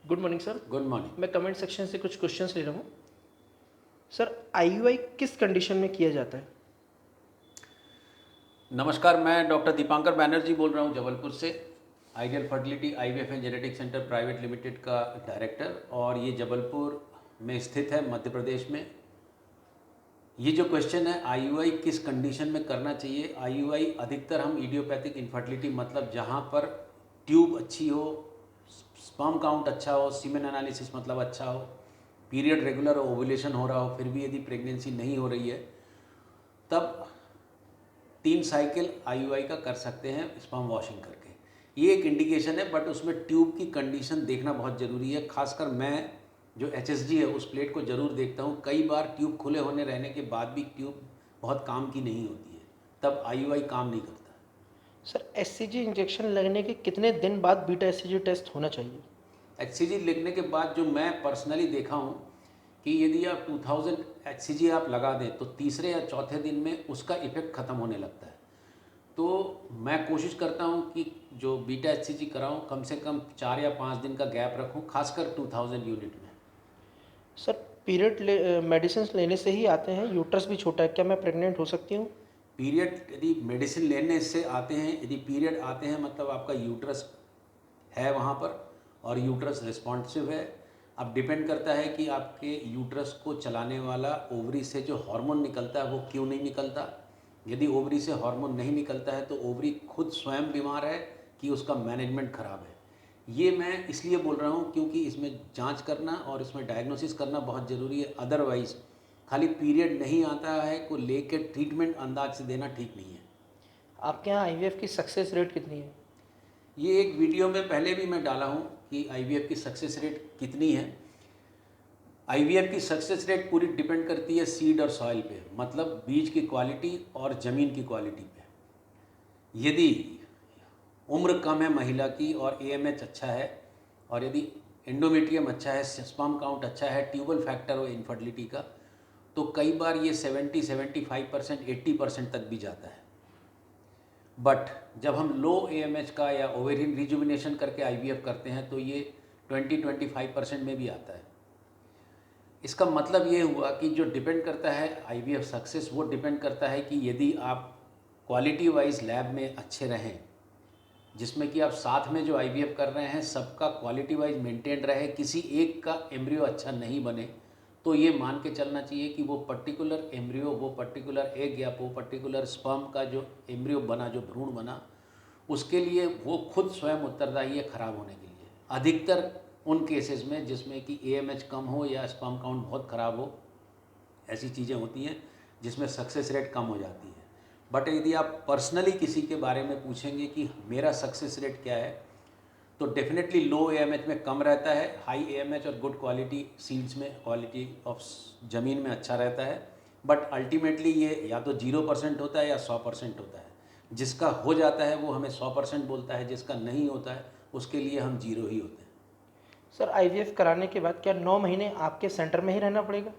Good morning sir. Good morning. मैं comment section से कुछ क्वेश्चंस ले रहा हूँ। सर, आईयूआई किस कंडीशन में किया जाता है? नमस्कार, मैं डॉक्टर दीपांकर बैनर्जी बोल रहा हूँ जबलपुर से। Ideal fertility IVF and genetic centre private limited का डायरेक्टर, और ये जबलपुर में स्थित है, मध्य प्रदेश में। ये जो क्वेश्चन है आईयूआई किस कंडीशन में करना चाहिए, आईयूआई अधिकतर हम इडियोपैथिक इनफर्टिलिटी, मतलब जहाँ पर ट्यूब अच्छी हो, स्पर्म काउंट अच्छा हो, सीमेन एनालिसिस मतलब अच्छा हो, पीरियड रेगुलर हो, ओवुलेशन हो रहा हो, फिर भी यदि प्रेगनेंसी नहीं हो रही है, तब 3 साइकिल आईयूआई का कर सकते हैं स्पर्म वॉशिंग करके। ये एक इंडिकेशन है, बट उसमें ट्यूब की कंडीशन देखना बहुत ज़रूरी है। खासकर मैं जो एचएसजी है उस प्लेट को ज़रूर देखता हूँ। कई बार ट्यूब खुले होने रहने के बाद भी ट्यूब बहुत काम की नहीं होती है, तब आईयूआई काम नहीं करता। सर, एचसीजी इंजेक्शन लगने के कितने दिन बाद बीटा एचसीजी टेस्ट होना चाहिए? एचसीजी लिखने के बाद जो मैं पर्सनली देखा हूँ कि यदि आप 2000 एचसीजी आप लगा दें तो तीसरे या चौथे दिन में उसका इफेक्ट ख़त्म होने लगता है। तो मैं कोशिश करता हूँ कि जो बीटा एचसीजी कराऊँ कम से कम 4 या 5 दिन का गैप रखूँ, खासकर 2000 यूनिट में। सर, पीरियड मेडिसिन लेने से ही आते हैं, यूट्रस भी छोटा है, क्या मैं प्रेग्नेंट हो सकती हूँ? पीरियड यदि मेडिसिन लेने से आते हैं, यदि पीरियड आते हैं, मतलब आपका यूट्रस है वहाँ पर और यूट्रस रिस्पॉन्सिव है। अब डिपेंड करता है कि आपके यूट्रस को चलाने वाला ओवरी से जो हार्मोन निकलता है वो क्यों नहीं निकलता। यदि ओवरी से हार्मोन नहीं निकलता है तो ओवरी खुद स्वयं बीमार है कि उसका मैनेजमेंट खराब है। ये मैं इसलिए बोल रहा हूँ क्योंकि इसमें जांच करना और इसमें डायग्नोसिस करना बहुत ज़रूरी है। अदरवाइज़ खाली पीरियड नहीं आता है को लेकर ट्रीटमेंट अंदाज से देना ठीक नहीं है। आपके यहाँ आईवीएफ की सक्सेस रेट कितनी है? ये एक वीडियो में पहले भी मैं डाला हूँ कि आईवीएफ की सक्सेस रेट कितनी है। आईवीएफ की सक्सेस रेट पूरी डिपेंड करती है सीड और सॉइल पे, मतलब बीज की क्वालिटी और ज़मीन की क्वालिटी पे। यदि उम्र कम है महिला की और एएमएच अच्छा है, और यदि एंडोमेट्रियम अच्छा है, स्पर्म काउंट अच्छा है, ट्यूबल फैक्टर हो इनफर्टिलिटी का, तो कई बार ये 70-75%, 80% तक भी जाता है। बट जब हम लो एएमएच का या ओवेरियन रिजुविनेशन करके आईवीएफ करते हैं तो ये 20-25% में भी आता है। इसका मतलब ये हुआ कि जो डिपेंड करता है आईवीएफ सक्सेस, वो डिपेंड करता है कि यदि आप क्वालिटी वाइज लैब में अच्छे रहें, जिसमें कि आप साथ में जो आईवीएफ कर रहे हैं सबका क्वालिटी वाइज मेंटेन रहे, किसी एक का एम्ब्रियो अच्छा नहीं बने, तो ये मान के चलना चाहिए कि वो पर्टिकुलर एम्ब्रियो, वो पर्टिकुलर एग या वो पर्टिकुलर स्पर्म का जो एम्ब्रियो बना, जो भ्रूण बना, उसके लिए वो खुद स्वयं उत्तरदायी है खराब होने के लिए। अधिकतर उन केसेस में जिसमें कि एएमएच कम हो या स्पर्म काउंट बहुत ख़राब हो, ऐसी चीज़ें होती हैं जिसमें सक्सेस रेट कम हो जाती है। बट यदि आप पर्सनली किसी के बारे में पूछेंगे कि मेरा सक्सेस रेट क्या है, तो डेफिनेटली लो एएमएच में कम रहता है, हाई एएमएच और गुड क्वालिटी सीड्स में, क्वालिटी ऑफ ज़मीन में अच्छा रहता है। बट अल्टीमेटली ये या तो 0% होता है या 100% होता है। जिसका हो जाता है वो हमें 100% बोलता है, जिसका नहीं होता है उसके लिए हम 0 ही होते हैं। सर, आईवीएफ कराने के बाद क्या 9 महीने आपके सेंटर में ही रहना पड़ेगा?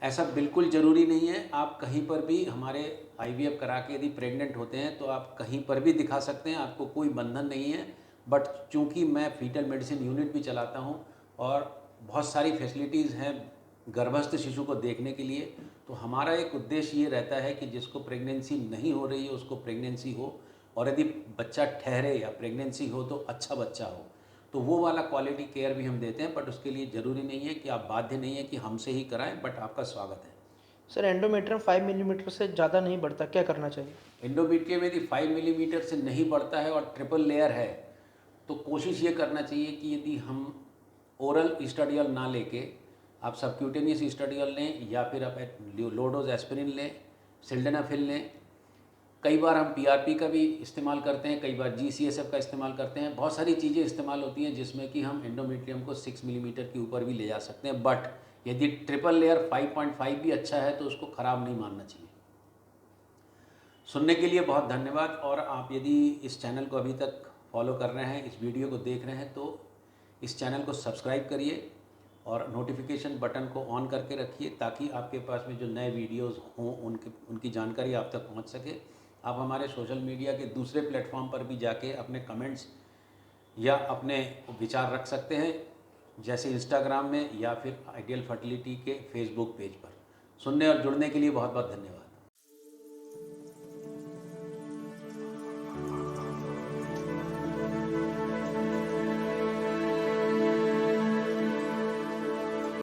ऐसा बिल्कुल ज़रूरी नहीं है। आप कहीं पर भी हमारे आईवीएफ करा के यदि प्रेग्नेंट होते हैं तो आप कहीं पर भी दिखा सकते हैं, आपको कोई बंधन नहीं है। बट चूंकि मैं फीटल मेडिसिन यूनिट भी चलाता हूं और बहुत सारी फैसिलिटीज़ हैं गर्भस्थ शिशु को देखने के लिए, तो हमारा एक उद्देश्य ये रहता है कि जिसको प्रेगनेंसी नहीं हो रही है उसको प्रेगनेंसी हो, और यदि बच्चा ठहरे या प्रेगनेंसी हो तो अच्छा बच्चा हो, तो वो वाला क्वालिटी केयर भी हम देते हैं। बट उसके लिए ज़रूरी नहीं है कि आप बाध्य नहीं है कि हमसे ही कराएं, बट आपका स्वागत है। सर, एंडोमेट्रियम 5 मिलीमीटर से ज़्यादा नहीं बढ़ता, क्या करना चाहिए? एंडोमेट्रियम यदि 5 मिलीमीटर से नहीं बढ़ता है और ट्रिपल लेयर है, तो कोशिश ये करना चाहिए कि यदि हम ओरल ईस्ट्राडियल ना लेके आप सबक्यूटेनियस ईस्ट्राडियल लें, या फिर आप लो डोज एस्पिरिन लें, सिल्डेनाफिल लें। कई बार हम पीआरपी का भी इस्तेमाल करते हैं, कई बार जीसीएसएफ का इस्तेमाल करते हैं। बहुत सारी चीज़ें इस्तेमाल होती हैं जिसमें कि हम एंडोमेट्रियम को 6 मिलीमीटर के ऊपर भी ले जा सकते हैं। बट यदि ट्रिपल लेयर 5.5 भी अच्छा है तो उसको ख़राब नहीं मानना चाहिए। सुनने के लिए बहुत धन्यवाद। और आप यदि इस चैनल को अभी तक फॉलो कर रहे हैं, इस वीडियो को देख रहे हैं, तो इस चैनल को सब्सक्राइब करिए और नोटिफिकेशन बटन को ऑन करके रखिए ताकि आपके पास में जो नए वीडियोस हों उनकी जानकारी आप तक पहुंच सके। आप हमारे सोशल मीडिया के दूसरे प्लेटफॉर्म पर भी जाके अपने कमेंट्स या अपने विचार रख सकते हैं। जैसे इंस्टाग्राम में या फिर आइडियल फर्टिलिटी के फेसबुक पेज पर। सुनने और जुड़ने के लिए बहुत बहुत धन्यवाद।